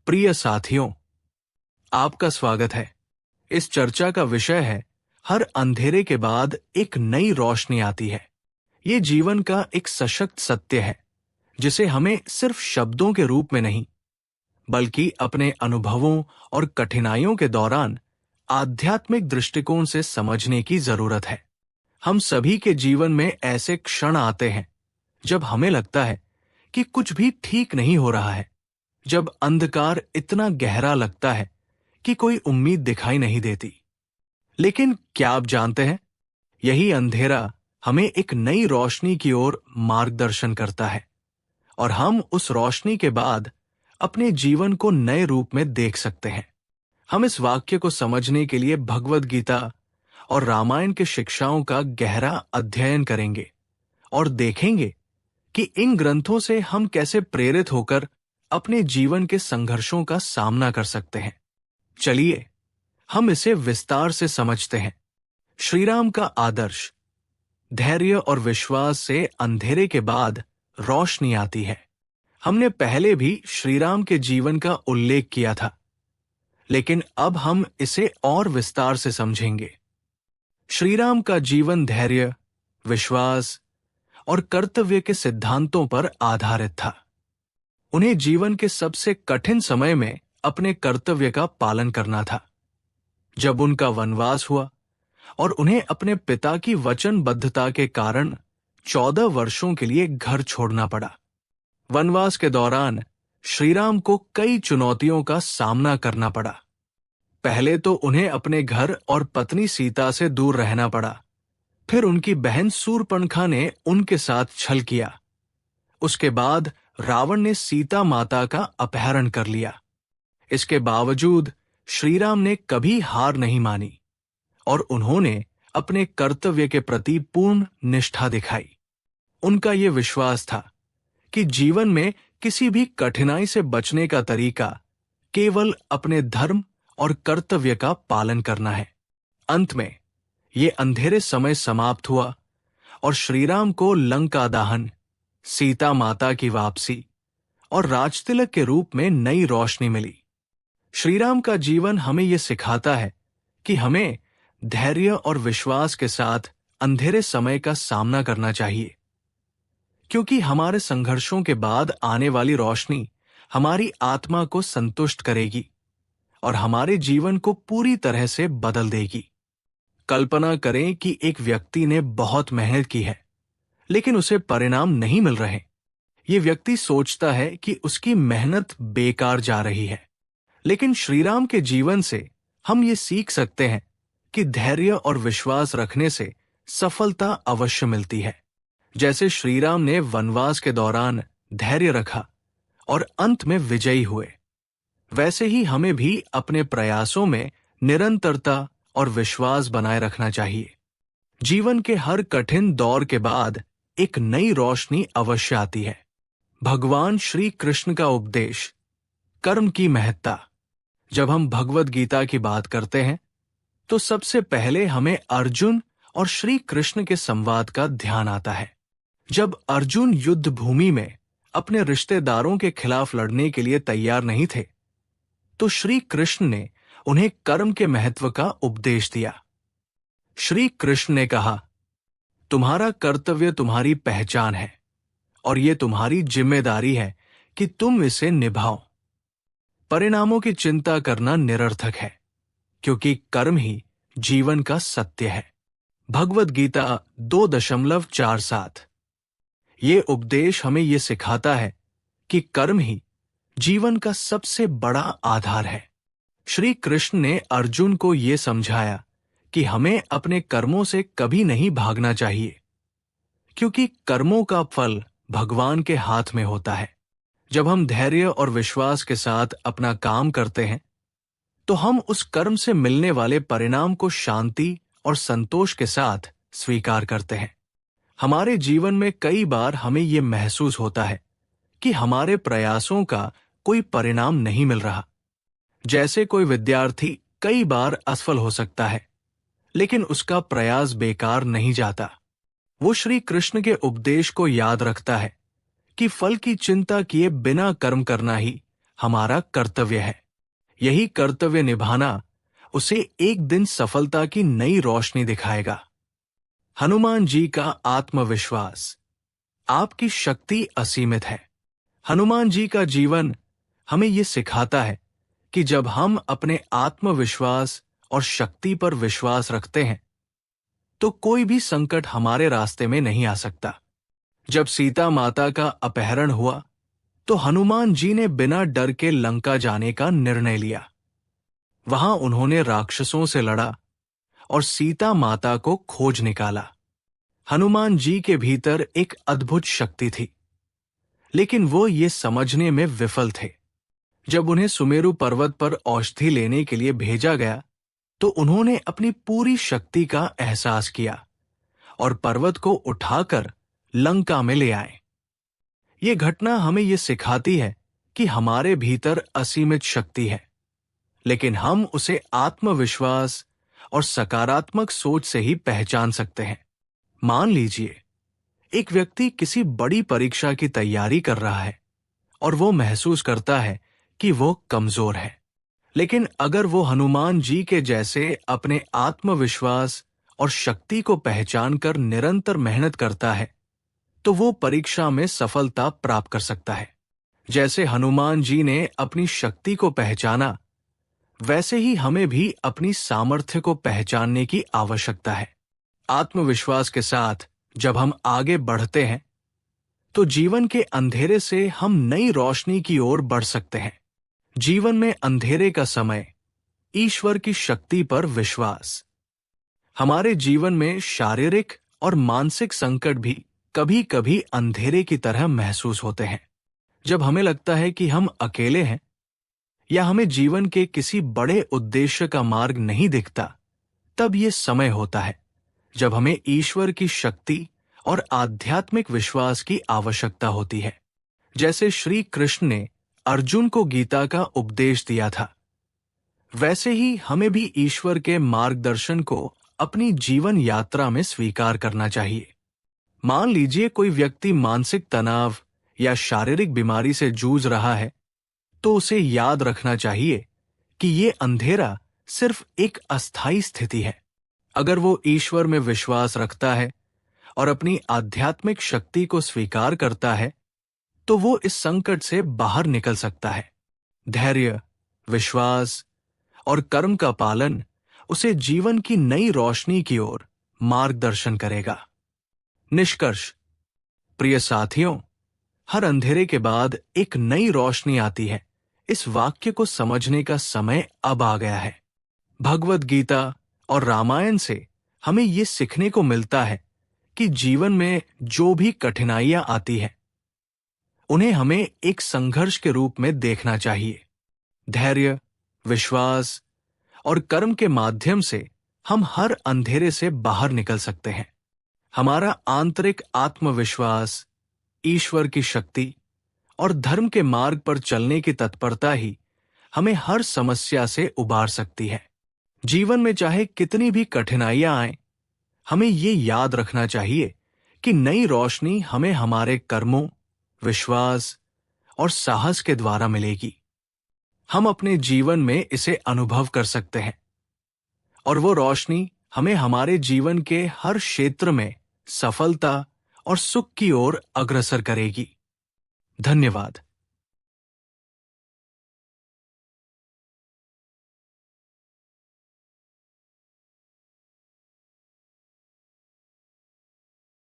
प्रिय साथियों, आपका स्वागत है। इस चर्चा का विषय है, हर अंधेरे के बाद एक नई रोशनी आती है। ये जीवन का एक सशक्त सत्य है, जिसे हमें सिर्फ शब्दों के रूप में नहीं, बल्कि अपने अनुभवों और कठिनाइयों के दौरान आध्यात्मिक दृष्टिकोण से समझने की जरूरत है। हम सभी के जीवन में ऐसे क्षण आते हैं जब हमें लगता है कि कुछ भी ठीक नहीं हो रहा है, जब अंधकार इतना गहरा लगता है कि कोई उम्मीद दिखाई नहीं देती। लेकिन क्या आप जानते हैं, यही अंधेरा हमें एक नई रोशनी की ओर मार्गदर्शन करता है, और हम उस रोशनी के बाद अपने जीवन को नए रूप में देख सकते हैं। हम इस वाक्य को समझने के लिए भगवद गीता और रामायण के शिक्षाओं का गहरा अध्ययन करेंगे और देखेंगे कि इन ग्रंथों से हम कैसे प्रेरित होकर अपने जीवन के संघर्षों का सामना कर सकते हैं। चलिए हम इसे विस्तार से समझते हैं। श्रीराम का आदर्श, धैर्य और विश्वास से अंधेरे के बाद रोशनी आती है। हमने पहले भी श्रीराम के जीवन का उल्लेख किया था, लेकिन अब हम इसे और विस्तार से समझेंगे। श्रीराम का जीवन धैर्य, विश्वास और कर्तव्य के सिद्धांतों पर आधारित था। उन्हें जीवन के सबसे कठिन समय में अपने कर्तव्य का पालन करना था। जब उनका वनवास हुआ और उन्हें अपने पिता की वचनबद्धता के कारण 14 वर्षों के लिए घर छोड़ना पड़ा। वनवास के दौरान श्रीराम को कई चुनौतियों का सामना करना पड़ा। पहले तो उन्हें अपने घर और पत्नी सीता से दूर रहना पड़ा। फिर उनकी बहन शूर्पणखा ने उनके साथ छल किया। उसके बाद रावण ने सीता माता का अपहरण कर लिया। इसके बावजूद श्रीराम ने कभी हार नहीं मानी और उन्होंने अपने कर्तव्य के प्रति पूर्ण निष्ठा दिखाई। उनका ये विश्वास था कि जीवन में किसी भी कठिनाई से बचने का तरीका केवल अपने धर्म और कर्तव्य का पालन करना है। अंत में ये अंधेरे समय समाप्त हुआ और श्रीराम को लंका दहन, सीता माता की वापसी और राजतिलक के रूप में नई रोशनी मिली। श्रीराम का जीवन हमें यह सिखाता है कि हमें धैर्य और विश्वास के साथ अंधेरे समय का सामना करना चाहिए, क्योंकि हमारे संघर्षों के बाद आने वाली रोशनी हमारी आत्मा को संतुष्ट करेगी और हमारे जीवन को पूरी तरह से बदल देगी। कल्पना करें कि एक व्यक्ति ने बहुत मेहनत की है, लेकिन उसे परिणाम नहीं मिल रहे। ये व्यक्ति सोचता है कि उसकी मेहनत बेकार जा रही है। लेकिन श्रीराम के जीवन से हम ये सीख सकते हैं कि धैर्य और विश्वास रखने से सफलता अवश्य मिलती है। जैसे श्रीराम ने वनवास के दौरान धैर्य रखा और अंत में विजयी हुए, वैसे ही हमें भी अपने प्रयासों में निरंतरता और विश्वास बनाए रखना चाहिए। जीवन के हर कठिन दौर के बाद एक नई रोशनी अवश्य आती है। भगवान श्री कृष्ण का उपदेश, कर्म की महत्ता। जब हम भगवद गीता की बात करते हैं, तो सबसे पहले हमें अर्जुन और श्री कृष्ण के संवाद का ध्यान आता है। जब अर्जुन युद्ध भूमि में अपने रिश्तेदारों के खिलाफ लड़ने के लिए तैयार नहीं थे, तो श्री कृष्ण ने उन्हें कर्म के महत्व का उपदेश दिया। श्री कृष्ण ने कहा, तुम्हारा कर्तव्य तुम्हारी पहचान है और ये तुम्हारी जिम्मेदारी है कि तुम इसे निभाओ। परिणामों की चिंता करना निरर्थक है, क्योंकि कर्म ही जीवन का सत्य है। भगवद गीता 2.47। ये उपदेश हमें ये सिखाता है कि कर्म ही जीवन का सबसे बड़ा आधार है। श्री कृष्ण ने अर्जुन को ये समझाया कि हमें अपने कर्मों से कभी नहीं भागना चाहिए, क्योंकि कर्मों का फल भगवान के हाथ में होता है। जब हम धैर्य और विश्वास के साथ अपना काम करते हैं, तो हम उस कर्म से मिलने वाले परिणाम को शांति और संतोष के साथ स्वीकार करते हैं। हमारे जीवन में कई बार हमें यह महसूस होता है कि हमारे प्रयासों का कोई परिणाम नहीं मिल रहा। जैसे कोई विद्यार्थी कई बार असफल हो सकता है, लेकिन उसका प्रयास बेकार नहीं जाता। वो श्री कृष्ण के उपदेश को याद रखता है कि फल की चिंता किए बिना कर्म करना ही हमारा कर्तव्य है। यही कर्तव्य निभाना उसे एक दिन सफलता की नई रोशनी दिखाएगा। हनुमान जी का आत्मविश्वास। आपकी शक्ति असीमित है। हनुमान जी का जीवन हमें यह सिखाता है कि जब हम अपने आत्मविश्वास और शक्ति पर विश्वास रखते हैं तो कोई भी संकट हमारे रास्ते में नहीं आ सकता। जब सीता माता का अपहरण हुआ तो हनुमान जी ने बिना डर के लंका जाने का निर्णय लिया। वहां उन्होंने राक्षसों से लड़ा और सीता माता को खोज निकाला। हनुमान जी के भीतर एक अद्भुत शक्ति थी, लेकिन वो ये समझने में विफल थे। जब उन्हें सुमेरु पर्वत पर औषधि लेने के लिए भेजा गया तो उन्होंने अपनी पूरी शक्ति का एहसास किया और पर्वत को उठाकर लंका में ले आए। ये घटना हमें ये सिखाती है कि हमारे भीतर असीमित शक्ति है, लेकिन हम उसे आत्मविश्वास और सकारात्मक सोच से ही पहचान सकते हैं। मान लीजिए, एक व्यक्ति किसी बड़ी परीक्षा की तैयारी कर रहा है और वो महसूस करता है कि वो कमजोर है। लेकिन अगर वो हनुमान जी के जैसे अपने आत्मविश्वास और शक्ति को पहचानकर निरंतर मेहनत करता है तो वो परीक्षा में सफलता प्राप्त कर सकता है। जैसे हनुमान जी ने अपनी शक्ति को पहचाना, वैसे ही हमें भी अपनी सामर्थ्य को पहचानने की आवश्यकता है। आत्मविश्वास के साथ जब हम आगे बढ़ते हैं तो जीवन के अंधेरे से हम नई रोशनी की ओर बढ़ सकते हैं। जीवन में अंधेरे का समय, ईश्वर की शक्ति पर विश्वास। हमारे जीवन में शारीरिक और मानसिक संकट भी कभी कभी अंधेरे की तरह महसूस होते हैं। जब हमें लगता है कि हम अकेले हैं या हमें जीवन के किसी बड़े उद्देश्य का मार्ग नहीं दिखता, तब ये समय होता है जब हमें ईश्वर की शक्ति और आध्यात्मिक विश्वास की आवश्यकता होती है। जैसे श्री कृष्ण ने अर्जुन को गीता का उपदेश दिया था, वैसे ही हमें भी ईश्वर के मार्गदर्शन को अपनी जीवन यात्रा में स्वीकार करना चाहिए। मान लीजिए कोई व्यक्ति मानसिक तनाव या शारीरिक बीमारी से जूझ रहा है, तो उसे याद रखना चाहिए कि ये अंधेरा सिर्फ एक अस्थायी स्थिति है। अगर वो ईश्वर में विश्वास रखता है और अपनी आध्यात्मिक शक्ति को स्वीकार करता है तो वो इस संकट से बाहर निकल सकता है। धैर्य, विश्वास और कर्म का पालन उसे जीवन की नई रोशनी की ओर मार्गदर्शन करेगा। निष्कर्ष। प्रिय साथियों, हर अंधेरे के बाद एक नई रोशनी आती है। इस वाक्य को समझने का समय अब आ गया है। भगवद गीता और रामायण से हमें ये सीखने को मिलता है कि जीवन में जो भी कठिनाइयां आती हैं, उन्हें हमें एक संघर्ष के रूप में देखना चाहिए। धैर्य, विश्वास और कर्म के माध्यम से हम हर अंधेरे से बाहर निकल सकते हैं। हमारा आंतरिक आत्मविश्वास, ईश्वर की शक्ति और धर्म के मार्ग पर चलने की तत्परता ही हमें हर समस्या से उबार सकती है। जीवन में चाहे कितनी भी कठिनाइयां आएं, हमें ये याद रखना चाहिए कि नई रोशनी हमें हमारे कर्मों, विश्वास और साहस के द्वारा मिलेगी। हम अपने जीवन में इसे अनुभव कर सकते हैं और वो रोशनी हमें हमारे जीवन के हर क्षेत्र में सफलता और सुख की ओर अग्रसर करेगी। धन्यवाद।